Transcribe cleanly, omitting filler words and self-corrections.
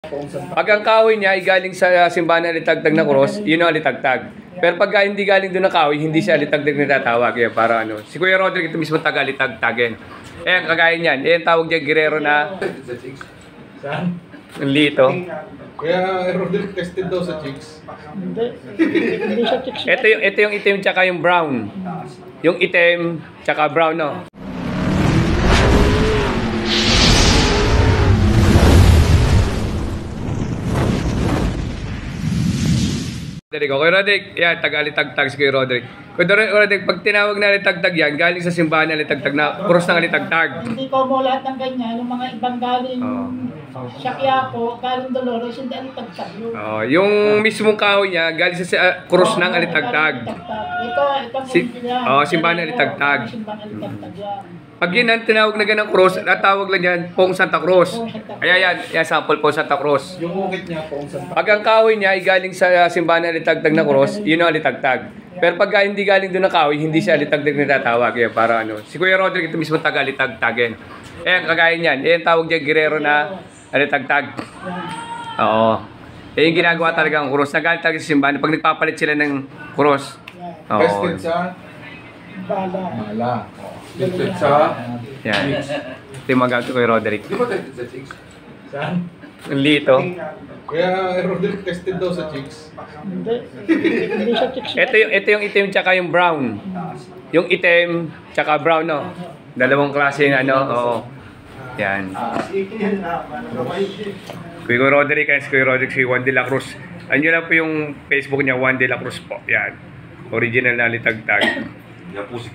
Pag ang kahoy niya ay galing sa simbahan na alitagtag na cross, yun ang alitagtag. Pero pag hindi galing doon na kahoy, hindi siya alitagtag na tatawag. Yan, para ano. Si Kuya Roderick ito mismo taga-alitagtagin. Ayan, kagaya niyan. Ayan, tawag niya Guerrero na... Saan? Ang lito. Kaya Roderick tested daw sa chicks. Hindi siya chicks. Ito yung itim tsaka yung brown. Yung itim tsaka brown, no? Kuya Roderick, yan, taga-alitagtag si Kuya Roderick. Kuya Roderick, pag tinawag na alitagtag yan, galing sa simbahan na alitagtag na, cross ng alitagtag. Hindi ko mo lahat ng ganyan, yung mga ibang galing sa Quiapo, galing Dolores, hindi alitagtag yun. Yung mismong kahoy niya, galing sa cross ng alitagtag. Ito, simbahan na alitagtag. Simbahan alitagtag yan. Pag yun ang tinawag na ganang cross, natawag lang yan, Pong Santa Cruz. Ayan, yan, sample po Santa Cruz. Yung ukit niya po sa... Pag ang kahoy niya ay galing sa simbahan na alitagtag na cross, yun ang alitagtag. Pero pag hindi galing doon na kahoy, hindi siya alitagtag na tatawag. Yan, para ano. Si Kuya Roderick ito mismo taga-alitagtagin. Ayan, kagaya niyan. Ayan, tawag niya Guerrero na alitagtag. Oo. Yung ginagawa talaga ang cross. Nagalit talaga sa simbahan. Pag nagpapalit sila ng cross. Tested sa... Bala. Tested sa... Yan. Ito yung magagamit ko kay Roderick. Di ba tested sa chicks? Saan? Ang lito. Kaya Roderick tested daw sa chicks. Hindi siya chicks. Ito yung itim tsaka yung brown. Yung itim tsaka brown, no? Dalawang klase ng ano, oo. Yan. Kuya Roderick, si Kuya Roderick, si Juan de la Cruz. Ano lang po yung Facebook niya, Juan de la Cruz po. Yan. Original na alitagtag. Yan po si